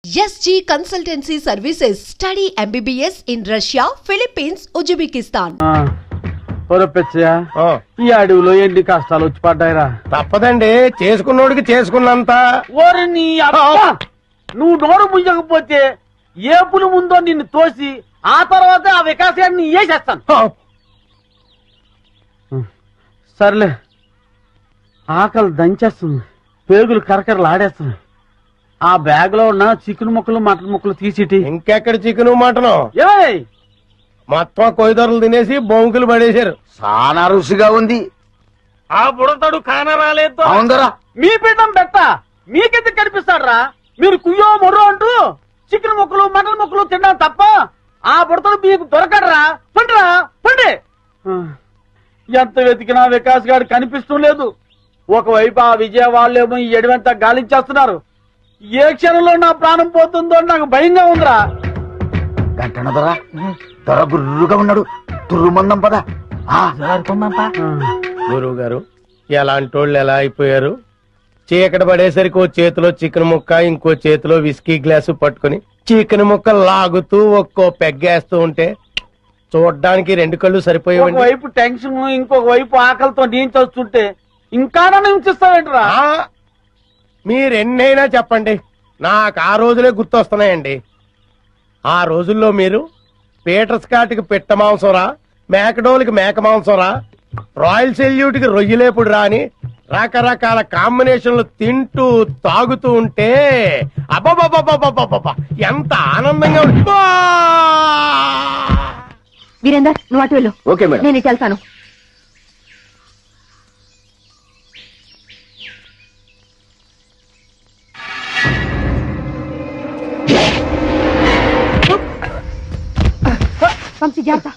SG Consultancy Services. Study MBBS in Russia, Philippines, Uzbekistan. ఈ అడవిలో ఎన్ని కష్టాలు వచ్చి పడ్డాయిరా. తప్పదండి, చేసుకున్నోడికి చేసుకున్నంత. నువ్వు నోరు ముయ్యకపోతే ఏ పులి ముందో నిన్ను తోసి ఆ తర్వాత ఆ వికాసాన్ని చేస్తాను. సర్లే, ఆకలి దంచేస్తుంది, పేగులు కరకరలు ఆడేస్తుంది. ఆ బ్యాగ్ లో ఉన్న చికెన్ ముక్కలు మటన్ ముక్కలు తీసిటి. ఇంకెక్కడ చికెన్ మటను ఏయ్, మొత్తం కొయ్యదొరలు తినేసి బొంకులు పడేశారు. చాలా రుచిగా ఉంది. ఆ బుడతాడు కాన రాలేదు. అవుందరా, మీ పిండం పెట్ట మీకెందుకు కనిపిస్తాడ్రా? మీరు కుయ్యో మొర్రో అంటూ చికెన్ ముక్కలు మటన్ ముక్కలు తిన్నాం తప్ప ఆ బుడతడు మీకు దొరకడరా. పండిరా పండి. ఎంత వెతికినా వికాస్ గారు కనిపిస్తూ లేదు. ఒకవైపు ఆ విజయవాడలేమో ఈ ఎడవంతా గాలించేస్తున్నారు. ఏ క్షణంలో నా ప్రాణం పోతుందో నాకు భయంగా ఉందిరా. గంటనదరా, దొర గుర్రుగా ఉన్నాడు. తుర్రుమందం పద. గురువు గారు, ఎలాంటి వాళ్ళు ఎలా అయిపోయారు? చీకటి పడేసరికి ఓ చేతిలో చికెన్ ముక్క, ఇంకో చేతిలో విస్కీ గ్లాసు పట్టుకుని చికెన్ ముక్క లాగుతూ ఒక్కో పెగ్గేస్తూ ఉంటే చూడ్డానికి రెండు కళ్ళు సరిపోయేవండి. ఒకవైపు టెన్షన్, ఇంకొక వైపు ఆకలితో నేను చూస్తుంటే ఇంకా నన్ను హింసిస్తావేంట్రా? మీరెన్నైనా చెప్పండి, నాకు ఆ రోజులే గుర్తొస్తున్నాయండి. ఆ రోజుల్లో మీరు పీటర్ స్కాట్కి పిట్ట మాంసంరా, మేకడోల్కి మేక మాంసంరా, రాయల్ సెల్యూట్ కి రొయ్యలేపుడు రా అని రకరకాల కాంబినేషన్లు తింటూ తాగుతూ ఉంటే అబ్బబ్బబ్బబ్బబ్బబ్బ ఎంత ఆనందంగా వీరేందర్, నువ్వు అటు వెళ్ళు. Okay madam. నేను ఇటు వెళ్తాను. వంశీ, జాగ్రత్త.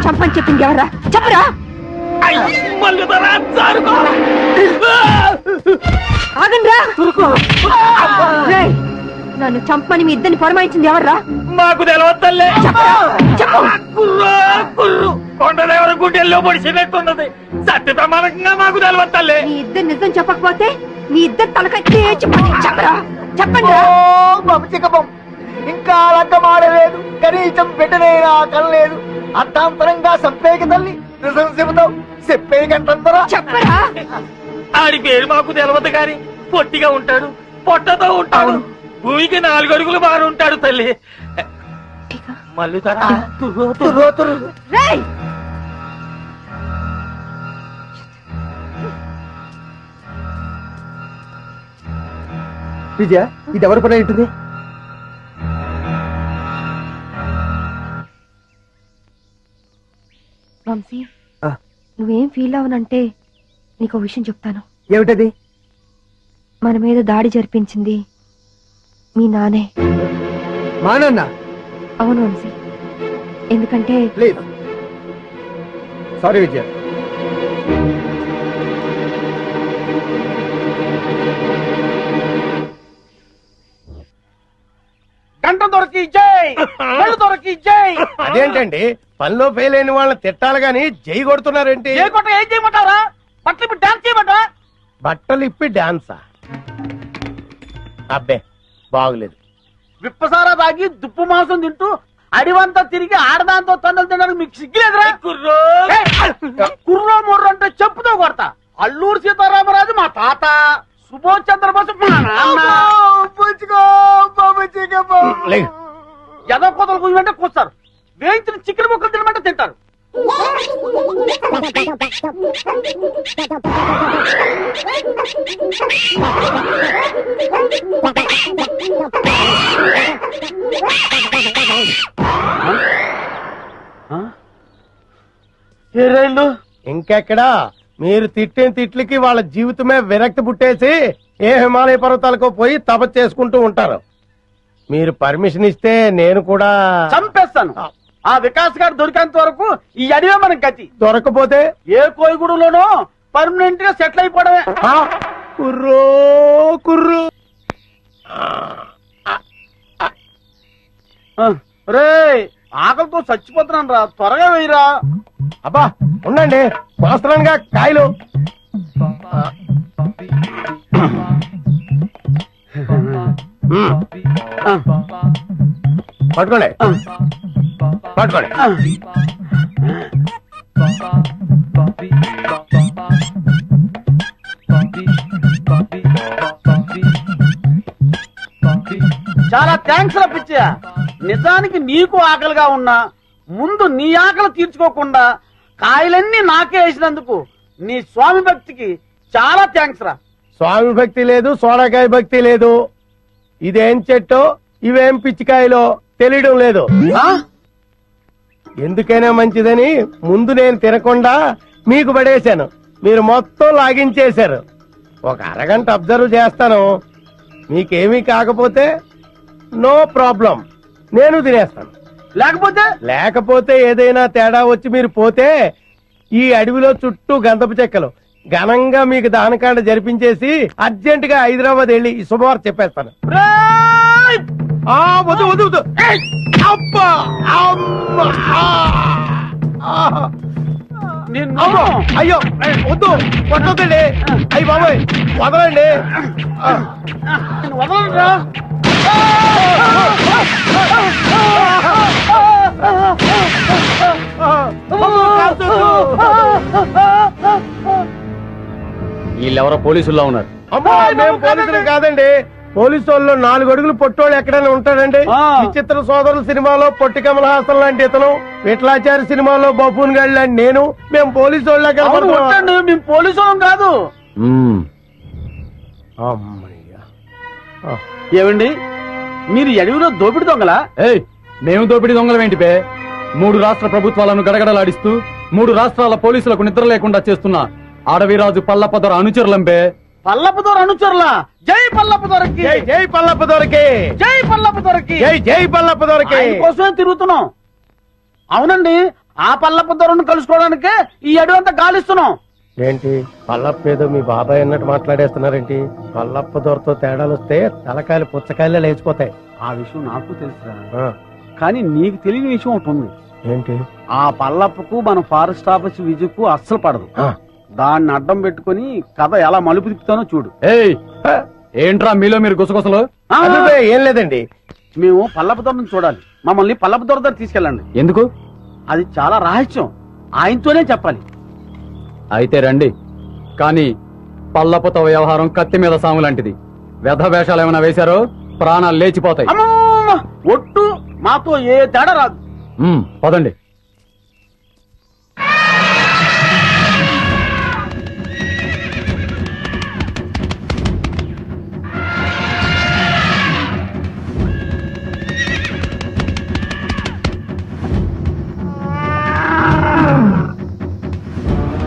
చంపని చెప్పింది ఎవరా? చెప్పరా? ఆగండ్రా. రేయ్, నన్ను చంపని మీ ఇద్దరిని పొరమాయించింది ఎవర్రా? మాకు తెలవద్దల్లే. చెప్పు. కొండదేవర గుండెల్లో పొడిచినట్టున్నది. సత్య ప్రమాణంగా మాకు తెలవద్దల్లే. మీ ఇద్దరు నిజం చెప్పకపోతే మీ ఇద్దరు తలకాయ తేల్చిపోయి చెప్పరా? చెప్పండి రా. ఇంకా అలకమాడలేదు, కనీసం పెట్టనైనా కనలేదు. అర్థాంతరంగా సంపేకి తల్లి నిజం చెబుతావు, చెప్పేకంటారా? చెప్పరా? ఆడి పేరు మాకు తెలవదు గాని పొట్టిగా ఉంటాడు, పొట్టతో ఉంటాడు, భూమికి 4 అడుగులు బాగా ఉంటాడు తల్లి. మళ్ళీ రేయ్, విజయ, ఇది ఎవరి పని ఉంటుంది? వంశీ, నువ్వేం ఫీల్ అవనంటే నీకు విషయం చెప్తాను. ఏమిటది? మన మీద దాడి జరిపించింది మీ నానే. మా నాన్న? అవును వంశీ, ఎందుకంటే ప్లీజ్. సారీ విజయ. గంట దొరికి జై, కళ్ళు దొరికి జై. అదేంటండి, పనిలో ఫెయిల్ అయిన వాళ్ళని తిట్టాలి గాని జై కొడుతున్నారేంటి? ఏ కొట్ట ఏం చేయమంటారా? బట్టలు ఇప్పి డాన్స్ చేయమంటారా? బట్టలు ఇప్పి డాన్సా? అబ్బే బాగులేదు. విప్పసారా తాగి దుప్పు మాంసం తింటూ అడివంతా తిరిగి ఆడదాంతో తొందరలు తినడానికి మీకు సిగ్గులేదురా? కుర్రో ముర్రో అంటే చెప్పుతో కొడతా. అల్లూరు సీతారామరాజు మా తాత, సుభాష్ చంద్రబోస్ మా నాన్న. లేదు. ఎదో కోతలు కూయమంటే కూస్తారు, వేయించిన చికెన్ ముక్కలు తినమంటే తింటారు. ఏ రైళ్ళు ఇంకెక్కడా? మీరు తిట్టిన తిట్లకి వాళ్ళ జీవితమే విరక్తి పుట్టేసి ఏ హిమాలయ పర్వతాలకు పోయి తపస్సు చేసుకుంటూ ఉంటారు. మీరు పర్మిషన్ ఇస్తే నేను కూడా చంపేస్తాను. ఆ వికాస్ గారు దొరికేంత వరకు ఈ అడివే మనకి గతి. దొరకపోతే ఏ కోయిగూడులోనో పర్మనెంట్ గా సెటిల్ అయిపోవడమే. కుర్రో కుర్రు. రే, ఆకలితో చచ్చిపోతున్నాను రా, త్వరగా వేయరా. అబ్బా ఉండండి, కోస్తున్నానుగా కాయలు. పట్టుకోండి పట్టుకోండి. చాలా థ్యాంక్స్ రా పిచ్చయ్య. నిజానికి నీకు ఆకలిగా ఉన్నా ముందు నీ ఆకలి తీర్చుకోకుండా కాయలన్నీ నాకే వేసినందుకు నీ స్వామి భక్తికి చాలా థ్యాంక్స్ రా. స్వామి భక్తి లేదు, సోడాకాయ భక్తి లేదు. ఇదేం చెట్టో ఇవేం పిచ్చికాయలో తెలియడం లేదు. ఎందుకైనా మంచిదని ముందు నేను తినకుండా మీకు పడేశాను, మీరు మొత్తం లాగించేశారు. ఒక అరగంట అబ్జర్వ్ చేస్తాను, మీకేమీ కాకపోతే నో ప్రాబ్లం, నేను తినేస్తాను. లేకపోతే ఏదైనా తేడా వచ్చి మీరు పోతే ఈ అడవిలో చుట్టూ గంధపు చెక్కలు ఘనంగా మీకు దానకాండ జరిపించేసి అర్జెంట్ గా హైదరాబాద్ వెళ్ళి ఈ శుభవార్త చెప్పేస్తాను. వద్దు వద్దు వద్దు. అబ్బా అయ్యో వద్దు, కొట్టొద్దండి. అయ్యి బాబాయ్ వదలండి. వదలరా. వీళ్ళెవరో పోలీసుల్లో ఉన్నారు. అమ్మా మేము పోలీసులు కాదండి. పోలీసు వాళ్ళు 4 అడుగులు పొట్టోళ్ళు ఎక్కడైనా ఉంటాడండి. విచిత్ర సోదరుల సినిమాలో పొట్టి కమల్ హాసన్ లాంటి ఇతను, విఠలాచారి సినిమాలో బబూన్ గాడి లాంటి నేను, మేము పోలీసు వాళ్ళ మేము పోలీసు వాళ్ళం కాదు. ఏమండి మీరు అడవిలో దోపిడి దొంగలా? మేము దోపిడి దొంగలం ఏంటి పే? 3 రాష్ట్ర ప్రభుత్వాలను గడగడలాడిస్తూ 3 రాష్ట్రాల పోలీసులకు నిద్ర లేకుండా చేస్తున్న అడవిరాజు పల్లపదొర అనుచరులంపే. పల్లపదొర అనుచరులా? జై పల్లపదొరకి, జై పల్లపదొరకి, జై పల్లపదొరకి, జై పల్లపదొరకి కోసమే తిరుగుతున్నాం. అవునండి, ఆ పల్లపు దొరను కలుసుకోవడానికి ఈ అడవంతా గాలిస్తున్నాం. ఏంటి పల్లప్ప ఏదో మీ బాబాయ్ అన్నట్టు మాట్లాడేస్తున్నారేంటి? పల్లప్ప దొరతో తేడాలు వస్తే తలకాయలు పుచ్చకాయలే లేచిపోతాయి. ఆ విషయం నాకు తెలుసురా, ఆ, కానీ నీకు తెలియని విషయం ఒకటి ఉంది. ఏంటి? ఆ పల్లప్పకు మన ఫారెస్ట్ ఆఫీస్ విజుకు అస్సలు పడదు. ఆ, దాన్ని అడ్డం పెట్టుకుని కథ ఎలా మలుపు తిప్పుతానో చూడు. ఏయ్ ఏంట్రా మీలో మీరు గుసగుసలు? ఆ, అబ్బే, ఏం లేదండి. మేము పల్లపు దొరను చూడాలి. మమ్మల్ని పల్లపు దొర దగ్గర తీసుకెళ్ళండి. ఎందుకు? అది చాలా రహస్యం, ఆయనతోనే చెప్పాలి. అయితే రండి. కానీ పల్లపుతో వ్యవహారం కత్తి మీద సాము లాంటిది. వ్యధ వేషాలు ఏమైనా వేశారో ప్రాణాలు లేచిపోతాయి. అమ్మమ్మ, ఒట్టు మాతో ఏ తేడా రాదు. పదండి.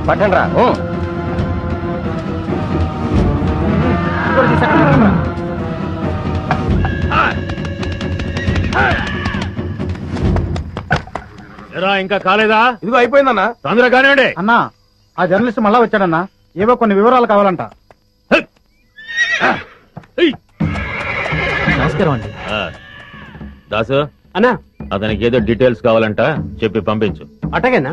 పట్టండి రా. ఇంకా కాలేదా? ఇదిగో అయిపోయిందన్నా. తొందరగా కానివ్వండి. అన్నా, ఆ జర్నలిస్ట్ మళ్ళా వచ్చాడన్నా. ఏవో కొన్ని వివరాలు కావాలంట. నమస్కారం అండి. దాసు అన్నా, అతనికి ఏదో డీటెయిల్స్ కావాలంట, చెప్పి పంపించు. అట్టగేనా?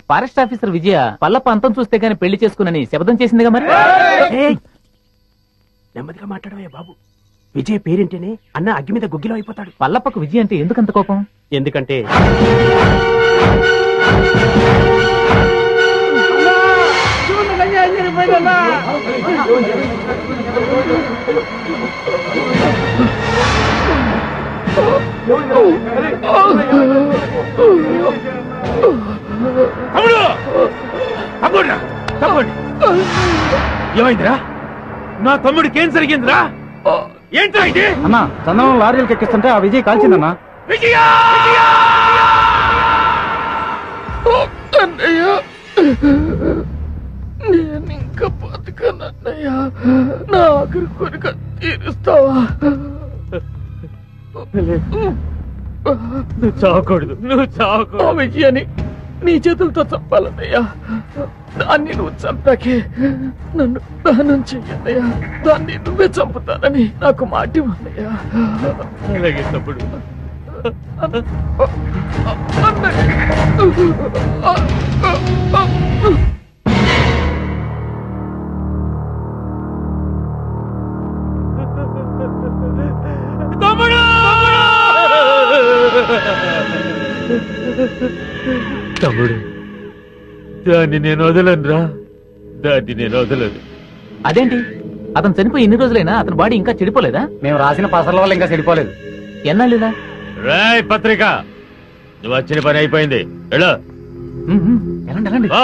ఫారెస్ట్ ఆఫీసర్ విజయ పల్లప్ప అంతం చూస్తే గాని పెళ్లి చేసుకునని శపథం చేసిందిగా మరి. నెమ్మదిగా మాట్లాడవే బాబు. విజయ్ పేరేంటేనే అన్న అగ్గి మీద గుగ్గిలో అయిపోతాడు. పల్లప్పకు విజయ అంటే ఎందుకంత కోపం? ఎందుకంటే ఏమైందిరా? నా తమ్ముడికి ఏం జరిగిందిరా? ఏంట్రా ఇది? అన్నా, చందనం లారీలకు ఎక్కిస్తుంటే ఆ విజయ్ కాల్చిందన్నా. విజయా! నేను ఇంకా బతకనన్నయ్యా. నా ఆఖరి కొనుక తీరుస్తావా? నువ్వు చావకూడదు, నువ్వు చావకూడదు. ఆ విజయాన్ని నీ చేతులతో చంపాలన్నయ్యా. దాన్ని నువ్వు చంపాకే నన్ను దహనం చెయ్యన్నయ్యా. దాన్ని నువ్వే చంపుతానని నాకు మాట ఇవ్వన్నయ్యా. అలాగే తమ్ముడు. తమ్ముడు! తమ్ముడు, దాన్ని నేను వదలనురా. దాన్ని నేను వదలను. అదేంటి, అతను చనిపోయి ఇన్ని రోజులైనా అతని బాడీ ఇంకా చెడిపోలేదా? మేము రాసిన పసర్ల వల్ల ఇంకా చెడిపోలేదు. ఎన్నాళ్ళులా? రాయ్ పత్రిక, నువ్వు వచ్చిన పని అయిపోయింది. వెళ్ళు. ఎలాంటి ఎలాంటి? ఆ.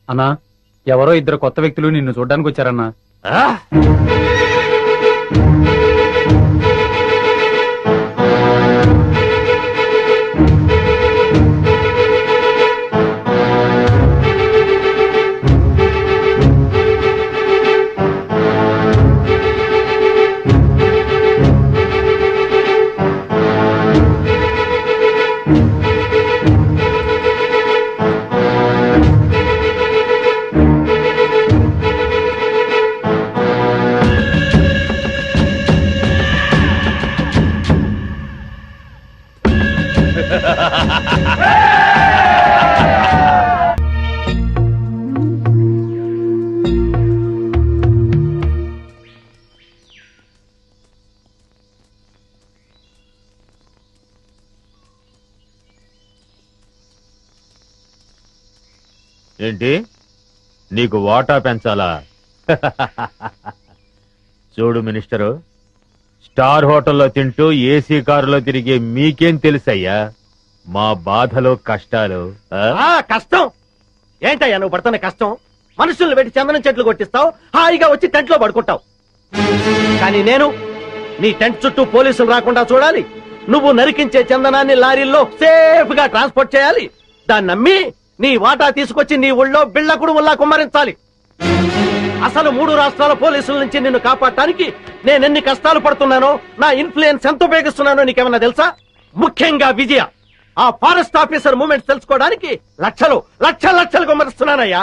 అన్నా, ఎవరో ఇద్దరు కొత్త వ్యక్తులు నిన్ను చూడ్డానికి వచ్చారన్నా. ఆ? ఏంటి, నీకు వాటా పెంచాలా? చూడు మినిస్టరు, స్టార్ హోటల్లో తింటూ ఏసీ కారులో తిరిగే మీకేం తెలుసయ్యా మా బాధలు కష్టాలు? కష్టం ఏంటయ్యా నువ్వు పడుతున్న కష్టం? మనుషుల్ని పెట్టి చందనం చెట్లు కొట్టిస్తావు, హాయిగా వచ్చి టెంట్ లో పడుకుంటావు. కానీ నేను నీ టెంట్ చుట్టూ పోలీసులు రాకుండా చూడాలి, నువ్వు నరికించే చందనాన్ని లారీల్లో సేఫ్ గా ట్రాన్స్పోర్ట్ చేయాలి, దాన్ని నమ్మి నీ వాటా తీసుకొచ్చి నీ ఊళ్ళో బిళ్ళ కుడుముల్లా కుమ్మరించాలి. అసలు 3 రాష్ట్రాల పోలీసుల నుంచి నిన్ను కాపాడటానికి నేనెన్ని కష్టాలు పడుతున్నానో, నా ఇన్ఫ్లుయెన్స్ ఎంత ఉపయోగిస్తున్నానో నీకేమన్నా తెలుసా? ముఖ్యంగా విజయ, ఆ ఫారెస్ట్ ఆఫీసర్ మూమెంట్స్ తెలుసుకోవడానికి లక్షలు లక్షలు లక్షలు కుమ్మరిస్తున్నానయ్యా.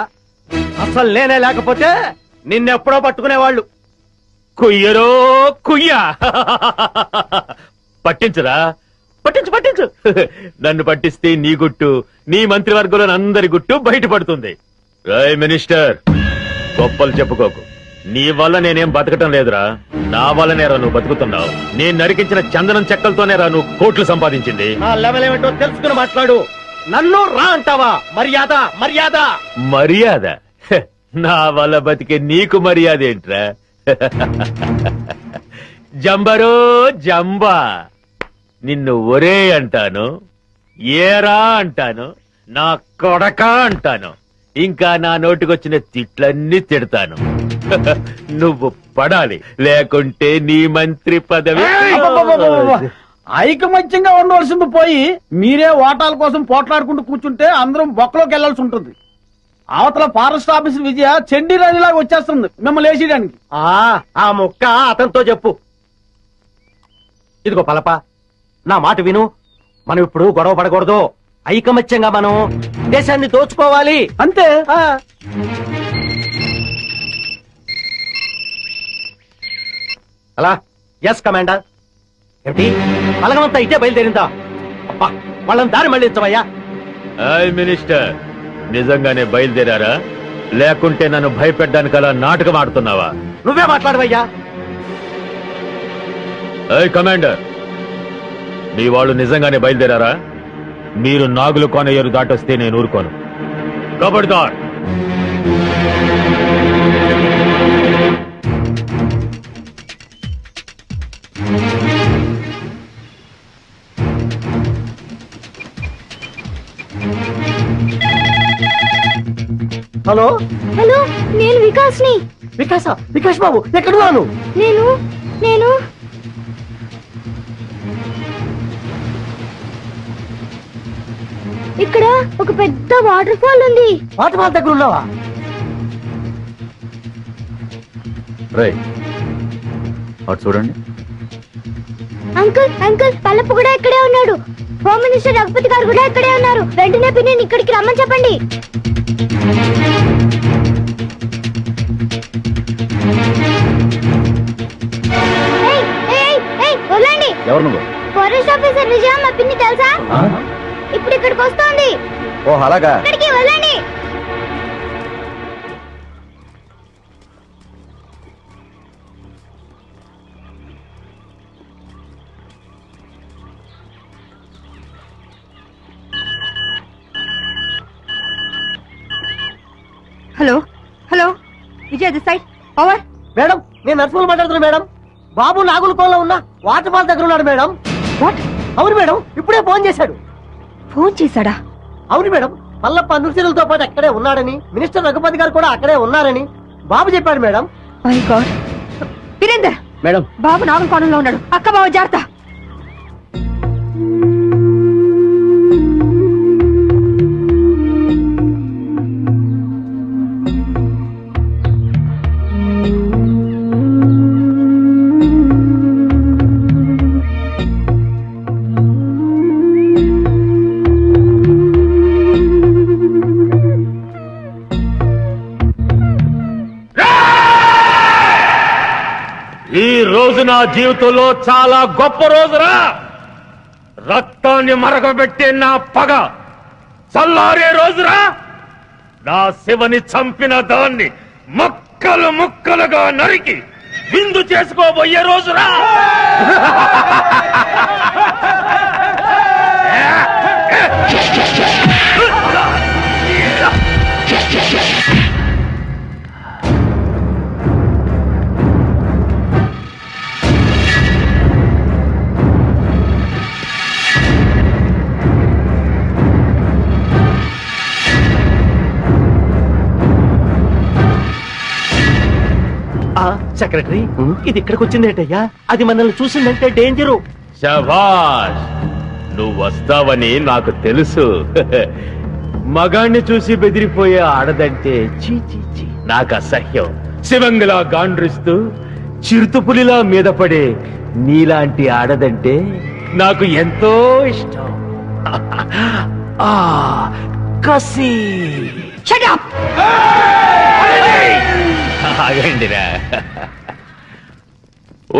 అసలు నేనే లేకపోతే నిన్నెప్పుడో పట్టుకునేవాళ్ళు. కుయ్యరో కుయ్యా పట్టించురా, పట్టించు నన్ను పట్టిస్తే నీ గుట్టు, నీ మంత్రివర్గంలో అందరి గుట్టు బయటపడుతుంది. రాయ్ మినిస్టర్, గొప్పలు చెప్పుకోకు. నీ వల్ల నేనేం బతకటం లేదురా, నా వల్లనేరా నువ్వు బతుకుతున్నావు. నేను నరికించిన చందనం చెక్కలతోనేరా నువ్వు కోట్లు సంపాదించింది. ఆ లెవెల్ ఏమిటో తెలుసుకుని మాట్లాడు. నన్ను రా అంటావా? మర్యాద మర్యాద మర్యాద? హె, నా వల్ల బతికే నీకు మర్యాద ఏంట్రా? జంబరో జంబా, నిన్ను ఒరే అంటాను, ఏరా అంటాను, నా కొడక అంటాను, ఇంకా నా నోటికొచ్చిన తిట్లన్నీ తిడతాను. నువ్వు పడాలి, లేకుంటే నీ మంత్రి పదవి. ఐకమత్యంగా ఉండవలసింది పోయి మీరే ఓటాల కోసం పోట్లాడుకుంటూ కూర్చుంటే అందరం బొక్కలోకి వెళ్లాల్సి ఉంటుంది. అవతల ఫారెస్ట్ ఆఫీసర్ విజయ చెండి రాణిలాగా వచ్చేస్తుంది మిమ్మల్ని వేసేయడానికి. ఆ ముక్క అతనితో చెప్పు. ఇదిగో పలప, నా మాట విను. మనం ఇప్పుడు గొడవ పడకూడదు. ఐకమత్యంగా మనం దేశాన్ని దోచుకోవాలి అంతే. అలా ఎస్ కమాండర్. ఏమిటి బలగమంతా ఇటే బయలుదేరిందా? అబ్బా, వాళ్ళని దారి మళ్ళించవయ్యా. మినిస్టర్, నిజంగానే బయలుదేరారా, లేకుంటే నన్ను భయపెట్టడానికి అలా నాటకం ఆడుతున్నావా? నువ్వే మాట్లాడవయ్యా. కమాండర్, మీ వాళ్ళు నిజంగానే బయలుదేరారా? మీరు నాగులు కోనయ్యరు దాటొస్తే నేను ఊరుకోను. కబడ్దార్. హలో హలో, నేను వికాస్ని. వికాస్ బాబు, ఎక్కడున్నాను? నేను ఇక్కడ ఒక పెద్ద వాటర్ ఫాల్ ఉంది. వాటర్ ఫాల్ దగ్గర ఉన్నావా? రే అటు చూడండి. అంకుల్ పల్లపు కూడా ఇక్కడే ఉన్నాడు. హోమ్ మినిస్టర్ రఘుపతి గారు కూడా ఇక్కడే ఉన్నారు. వెంటనే పిన్ని ఇక్కడికి రమ్మని చెప్పండి. వదలండి. ఎవరు నువ్వు? ఫారెస్ట్ ఆఫీసర్ విజయ, మా పిన్ని తెలుసా? ఇప్పుడు ఇక్కడికి వస్తోంది. ఓ అలాగా. ఇక్కడికి వదలండి. Hello Vijay this side, over. Madam, నేను నర్సులు మాట్లాడుతున్నా మేడం. బాబు నాగులకోలో ఉన్న వాటర్ ఫాల్ దగ్గర ఉన్నాడు మేడం. వాట్? అవును మేడం, ఇప్పుడే ఫోన్ చేశాడు. ఫోన్ చేశాడా? అవును మేడం, పల్లప్ప నృత్యులతో పాటు అక్కడే ఉన్నాడని, మినిస్టర్ రఘుపతి గారు కూడా అక్కడే ఉన్నారని బాబు చెప్పాడు madam. My god. Virender, madam, Babu నాగుల కోణంలో ఉన్నాడు. అక్క బావ జాగ్రత్త. ఈ రోజు నా జీవితంలో చాలా గొప్ప రోజురా. రక్తాన్ని మరగబెట్టే నా పగ చల్లారే రోజురా. నా శివని చంపిన దాన్ని ముక్కలు ముక్కలుగా నరికి విందు చేసుకోబోయే రోజురా. సెక్రటరీ ఇది ఇక్కడికి వచ్చిందేటయ్యా అది మనల్ని చూసిందంటే డేంజరు. శభాష్, నువ్వు వస్తావని నాకు తెలుసు. మగాణ్ణి చూసి బెదిరిపోయే ఆడదంటే చీ చీ చీ నాకు అసహ్యం. శివంగిలా గాండ్రిస్తూ చిరుతుపులిలా మీద పడే నీలాంటి ఆడదంటే నాకు ఎంతో ఇష్టం. ఆ కసి ఆగండిరా.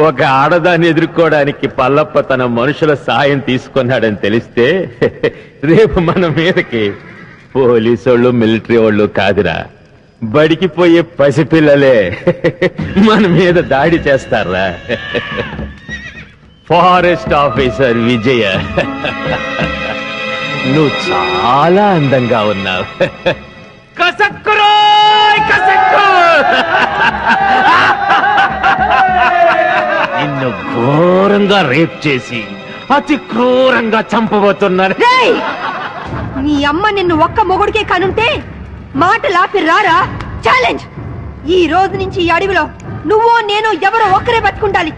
ఒక ఆడదాన్ని ఎదుర్కోవడానికి పల్లప్ప తన మనుషుల సాయం తీసుకున్నాడని తెలిస్తే రేపు మన మీదకి పోలీసోళ్ళు మిలిటరీ వాళ్ళు కాదురా, బడికి పోయే పసిపిల్లలే మన మీద దాడి చేస్తారా. ఫారెస్ట్ ఆఫీసర్ విజయ, నువ్వు చాలా అందంగా ఉన్నావు. కసక్కురోయ్ కసక్కు, నిన్ను ఘోరంగా రేప్ చేసి అతి క్రూరంగా చంపబోతున్నారు. నీ అమ్మ నిన్ను ఒక్క మొగుడికే కనుంటే మాటలాపి రారా. ఛాలెంజ్, ఈ రోజు నుంచి ఈ అడవిలో నువ్వో నేను ఎవరో ఒక్కరే బతుకుండాలి.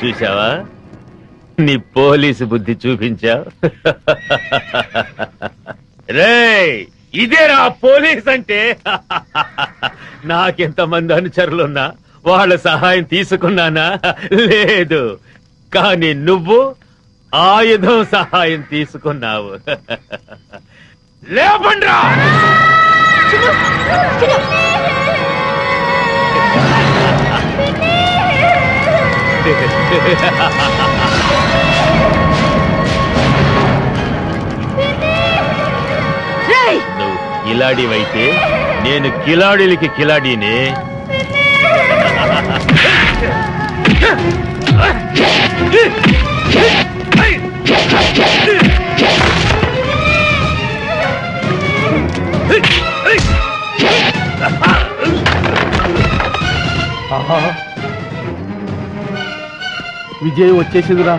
చూసావా, నీ పోలీసు బుద్ధి చూపించావు. రేయ్, ఇదేరా పోలీస్ అంటే. నాకెంతమంది అనుచరులున్నా వాళ్ళ సహాయం తీసుకున్నానా? లేదు. కానీ నువ్వు ఆయుధం సహాయం తీసుకున్నావు. లేపండ్రా. నువ్వు కిలాడివైతే నేను కిలాడీలకి కిలాడీనే. విజయ్ వచ్చేసిందిరా.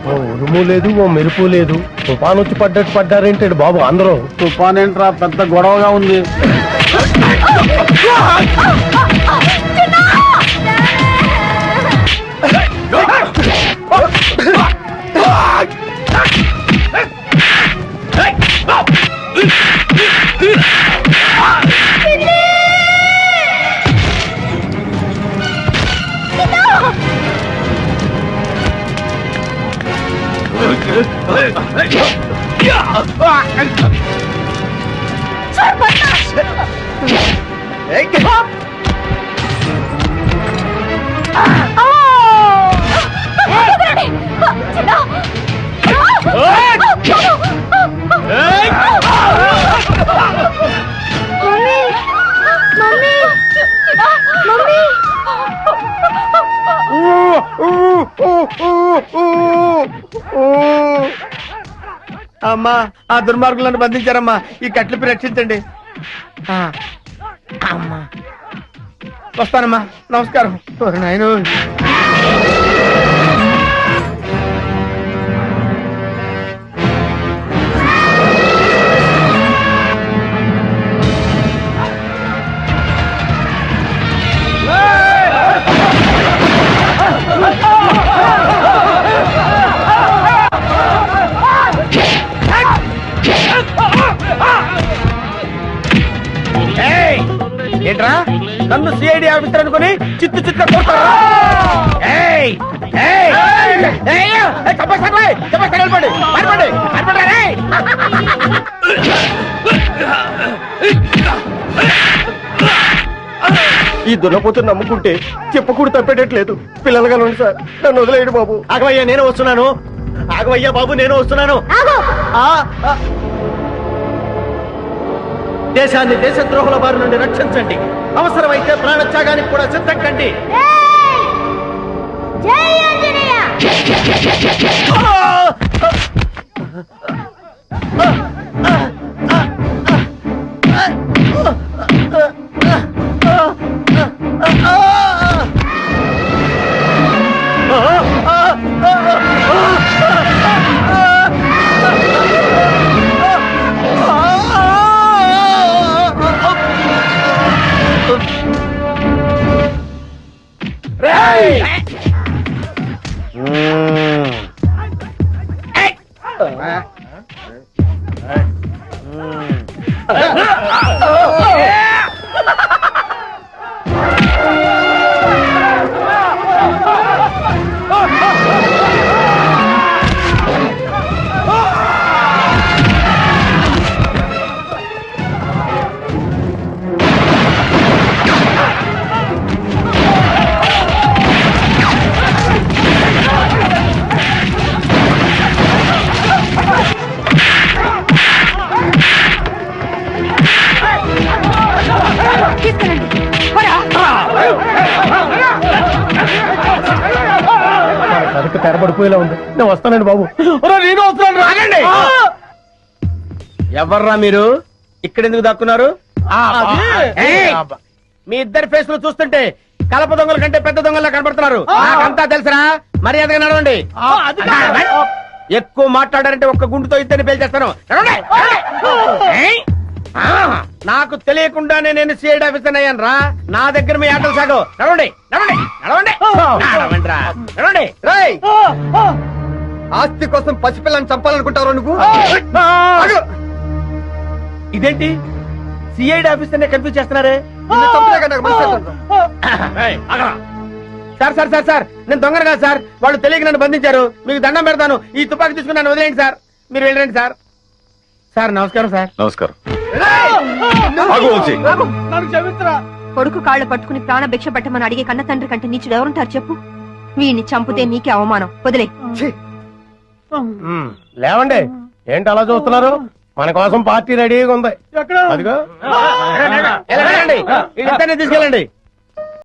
ఓ ఉరుము లేదు, ఓ మెరుపు లేదు. తుఫాన్ వచ్చి పడ్డట్టు పడ్డారేంటాడు బాబు అందరూ. తుఫాన్ ఏంట్రా, పెద్ద గొడవగా ఉంది. అమ్మా ఆ దుర్మార్గులను బంధించారమ్మా, ఈ కట్లిపి రక్షించండి. అమ్మా వస్తానమ్మా, నమస్కారం. నాయను ఏంట్రా నన్ను సిఐడి ఆఫీసర్ అనుకుని చిత్తు చిత్త కొడతారా? ఈ దున్నపోతుని నమ్ముకుంటే చెప్పకూడదు తప్పేటట్లేదు. పిల్లలుగా ఉండి సార్, నన్ను వదిలేయండి బాబు. ఆగవయ్యా, నేను వస్తున్నాను. ఆగవయ్యా బాబు, నేను వస్తున్నాను. దేశాన్ని దేశద్రోహుల బారి నుండి రక్షించండి. అవసరమైతే ప్రాణత్యాగానికి కూడా సిద్ధం కండి. జై ఆంజనేయ. కనుక తెరబడిపోయేలా ఉంది. నేను వస్తానండి బాబు. నేను వస్తున్నాను. రాగండి. ఎవర్రా మీరు? ఇక్కడెందుకు దాక్కున్నారు? మీ ఇద్దరి ఫేసులు చూస్తుంటే కలప దొంగల కంటే పెద్ద దొంగల్లా కనబడుతున్నారు. నాకంతా తెలుసురా, మర్యాదగా నడవండి. ఎక్కువ మాట్లాడారంటే ఒక్క గుండుతో ఇద్దరిని పేల్చేస్తాను. నాకు తెలియకుండానే నేను సిఐడి ఆఫీసర్ అయ్యాను రా. నా దగ్గర మీ ఆటలు సాగు. నడవండి నడవండి నడవండి నడవండి రా, నడవండి. ఆస్తి కోసం పసిపిల్లని చంపాలనుకుంటారు నువ్వు? ఇదేంటి సిఐడి ఆఫీసర్ నే కన్ఫ్యూజ్ చేస్తున్నారే? సార్ సార్ సార్ సార్, నేను దొంగను కాదు సార్. వాళ్ళు తెలియక నన్ను బంధించారు. మీకు దండం పెడతాను. ఈ తుపాకీ తీసుకుని నన్ను వదిలేయండి సార్. మీరు వెళ్ళండి సార్. సార్ నమస్కారం సార్. నమస్కారం. కొడుకు కాళ్ళు పట్టుకుని ప్రాణ భిక్ష పెట్టమని అడిగే కన్న తండ్రి కంటే నీచుడు ఎవరుంటారు చెప్పు? వీడిని చంపితే నీకే అవమానం. వదిలే. లేవండి, ఏంటి అలా చూస్తున్నారు? మన కోసం పార్టీ రెడీగా ఉంది. అదిగో తీసుకెళ్ళండి.